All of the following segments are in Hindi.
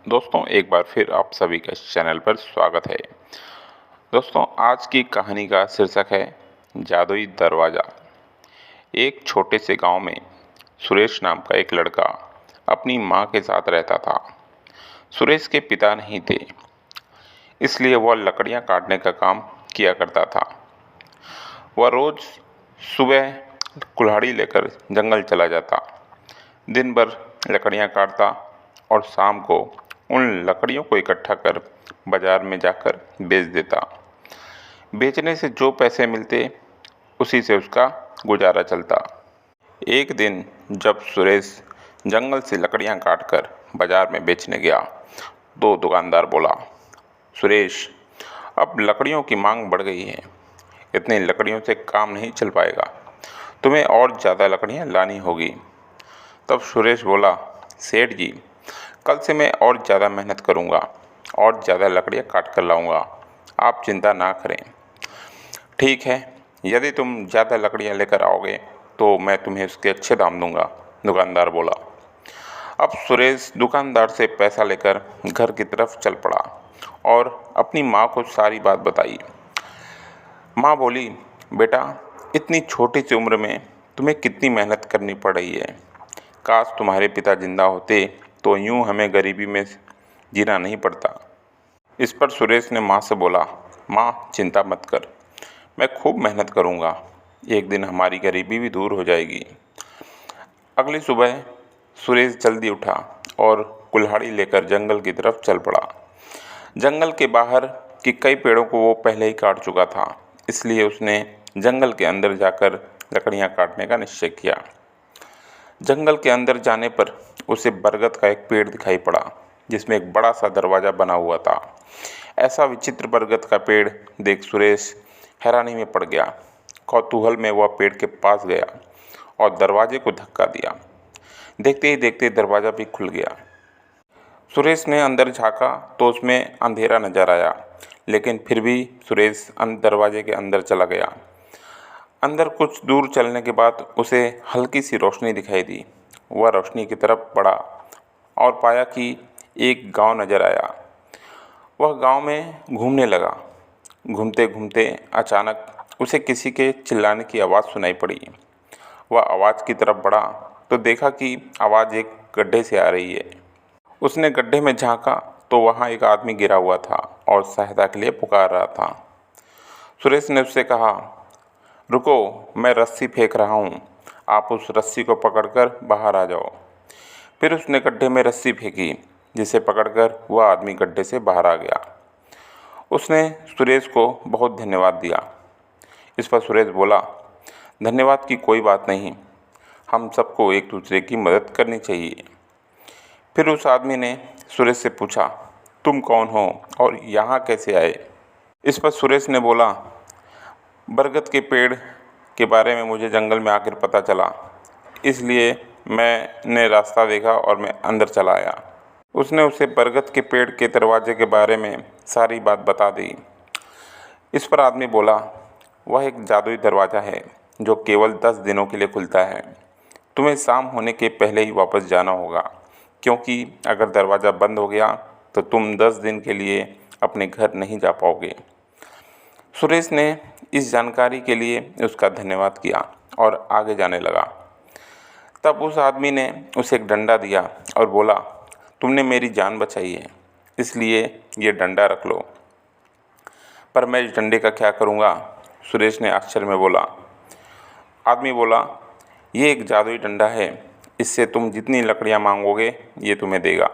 दोस्तों, एक बार फिर आप सभी का इस चैनल पर स्वागत है। दोस्तों, आज की कहानी का शीर्षक है जादुई दरवाज़ा। एक छोटे से गांव में सुरेश नाम का एक लड़का अपनी मां के साथ रहता था। सुरेश के पिता नहीं थे, इसलिए वह लकड़ियां काटने का काम किया करता था। वह रोज सुबह कुल्हाड़ी लेकर जंगल चला जाता, दिन भर लकड़ियां काटता और शाम को उन लकड़ियों को इकट्ठा कर बाजार में जाकर बेच देता। बेचने से जो पैसे मिलते, उसी से उसका गुजारा चलता। एक दिन जब सुरेश जंगल से लकड़ियां काटकर बाजार में बेचने गया, तो दुकानदार बोला, सुरेश, अब लकड़ियों की मांग बढ़ गई है, इतनी लकड़ियों से काम नहीं चल पाएगा, तुम्हें और ज़्यादा लकड़ियां लानी होगी। तब सुरेश बोला, सेठ जी, कल से मैं और ज़्यादा मेहनत करूँगा और ज़्यादा लकड़ियाँ काट कर लाऊँगा, आप चिंता ना करें। ठीक है, यदि तुम ज़्यादा लकड़ियाँ लेकर आओगे तो मैं तुम्हें उसके अच्छे दाम दूँगा, दुकानदार बोला। अब सुरेश दुकानदार से पैसा लेकर घर की तरफ चल पड़ा और अपनी माँ को सारी बात बताई। माँ बोली, बेटा, इतनी छोटी सी उम्र में तुम्हें कितनी मेहनत करनी पड़ रही है। काश तुम्हारे पिता जिंदा होते तो यूं हमें गरीबी में जीना नहीं पड़ता। इस पर सुरेश ने माँ से बोला, माँ, चिंता मत कर, मैं खूब मेहनत करूँगा, एक दिन हमारी गरीबी भी दूर हो जाएगी। अगली सुबह सुरेश जल्दी उठा और कुल्हाड़ी लेकर जंगल की तरफ चल पड़ा। जंगल के बाहर के कई पेड़ों को वो पहले ही काट चुका था, इसलिए उसने जंगल के अंदर जाकर लकड़ियाँ काटने का निश्चय किया। जंगल के अंदर जाने पर उसे बरगद का एक पेड़ दिखाई पड़ा, जिसमें एक बड़ा सा दरवाज़ा बना हुआ था। ऐसा विचित्र बरगद का पेड़ देख सुरेश हैरानी में पड़ गया। कौतूहल में वह पेड़ के पास गया और दरवाजे को धक्का दिया। देखते ही देखते दरवाज़ा भी खुल गया। सुरेश ने अंदर झाँका तो उसमें अंधेरा नजर आया, लेकिन फिर भी सुरेश दरवाजे के अंदर चला गया। अंदर कुछ दूर चलने के बाद उसे हल्की सी रोशनी दिखाई दी। वह रोशनी की तरफ बढ़ा और पाया कि एक गांव नजर आया। वह गांव में घूमने लगा। घूमते घूमते अचानक उसे किसी के चिल्लाने की आवाज़ सुनाई पड़ी। वह आवाज़ की तरफ बढ़ा तो देखा कि आवाज़ एक गड्ढे से आ रही है। उसने गड्ढे में झांका तो वहाँ एक आदमी गिरा हुआ था और सहायता के लिए पुकार रहा था। सुरेश ने उससे कहा, रुको, मैं रस्सी फेंक रहा हूँ, आप उस रस्सी को पकड़कर बाहर आ जाओ। फिर उसने गड्ढे में रस्सी फेंकी, जिसे पकड़कर वह आदमी गड्ढे से बाहर आ गया। उसने सुरेश को बहुत धन्यवाद दिया। इस पर सुरेश बोला, धन्यवाद की कोई बात नहीं, हम सबको एक दूसरे की मदद करनी चाहिए। फिर उस आदमी ने सुरेश से पूछा, तुम कौन हो और यहाँ कैसे आए? इस पर सुरेश ने बोला, बरगद के पेड़ के बारे में मुझे जंगल में आकर पता चला, इसलिए मैंने रास्ता देखा और मैं अंदर चला आया। उसने उसे बरगद के पेड़ के दरवाजे के बारे में सारी बात बता दी। इस पर आदमी बोला, वह एक जादुई दरवाज़ा है जो केवल 10 दिनों के लिए खुलता है। तुम्हें शाम होने के पहले ही वापस जाना होगा, क्योंकि अगर दरवाज़ा बंद हो गया तो तुम 10 दिन के लिए अपने घर नहीं जा पाओगे। सुरेश ने इस जानकारी के लिए उसका धन्यवाद किया और आगे जाने लगा। तब उस आदमी ने उसे एक डंडा दिया और बोला, तुमने मेरी जान बचाई है, इसलिए ये डंडा रख लो। पर मैं इस डंडे का क्या करूँगा? सुरेश ने आश्चर्य में बोला। आदमी बोला, ये एक जादुई डंडा है, इससे तुम जितनी लकड़ियाँ मांगोगे ये तुम्हें देगा।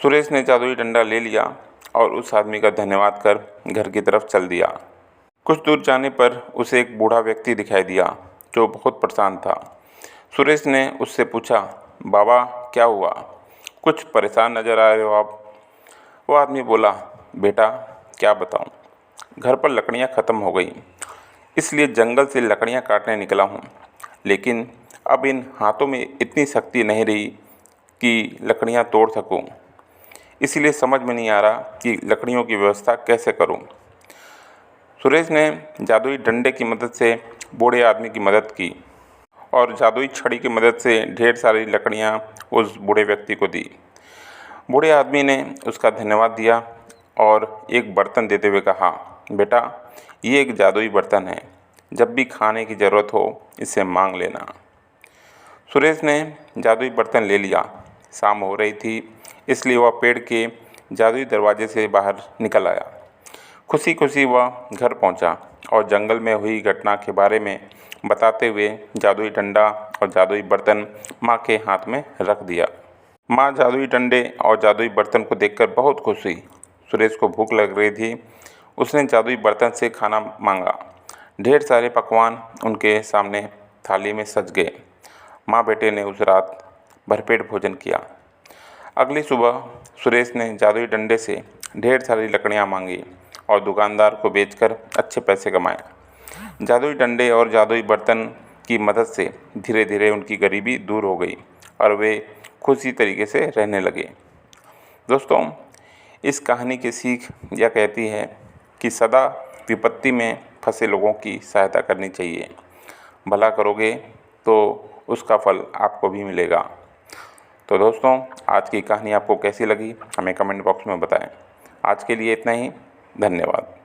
सुरेश ने जादुई डंडा ले लिया और उस आदमी का धन्यवाद कर घर की तरफ चल दिया। कुछ दूर जाने पर उसे एक बूढ़ा व्यक्ति दिखाई दिया जो बहुत परेशान था। सुरेश ने उससे पूछा, बाबा, क्या हुआ? कुछ परेशान नज़र आ रहे हो आप। वो आदमी बोला, बेटा, क्या बताऊं, घर पर लकड़ियां ख़त्म हो गई, इसलिए जंगल से लकड़ियां काटने निकला हूं, लेकिन अब इन हाथों में इतनी शक्ति नहीं रही कि लकड़ियां तोड़ सकूं, इसलिए समझ में नहीं आ रहा कि लकड़ियों की व्यवस्था कैसे करूं। सुरेश ने जादुई डंडे की मदद से बूढ़े आदमी की मदद की और जादुई छड़ी की मदद से ढेर सारी लकड़ियां उस बूढ़े व्यक्ति को दी। बूढ़े आदमी ने उसका धन्यवाद दिया और एक बर्तन देते हुए कहा, बेटा ये एक जादुई बर्तन है, जब भी खाने की ज़रूरत हो इससे मांग लेना। सुरेश ने जादुई बर्तन ले लिया। शाम हो रही थी, इसलिए वह पेड़ के जादुई दरवाजे से बाहर निकल आया। खुशी खुशी वह घर पहुंचा और जंगल में हुई घटना के बारे में बताते हुए जादुई डंडा और जादुई बर्तन माँ के हाथ में रख दिया। माँ जादुई डंडे और जादुई बर्तन को देखकर बहुत खुश हुई। सुरेश को भूख लग रही थी। उसने जादुई बर्तन से खाना मांगा। ढेर सारे पकवान उनके सामने थाली में सज गए। माँ बेटे ने उस रात भरपेट भोजन किया। अगली सुबह सुरेश ने जादुई डंडे से ढेर सारी लकड़ियाँ मांगी और दुकानदार को बेचकर अच्छे पैसे कमाए। जादुई डंडे और जादुई बर्तन की मदद से धीरे धीरे उनकी गरीबी दूर हो गई और वे खुशी तरीके से रहने लगे। दोस्तों, इस कहानी की सीख यह कहती है कि सदा विपत्ति में फंसे लोगों की सहायता करनी चाहिए। भला करोगे तो उसका फल आपको भी मिलेगा। तो दोस्तों, आज की कहानी आपको कैसी लगी हमें कमेंट बॉक्स में बताएं। आज के लिए इतना ही। धन्यवाद।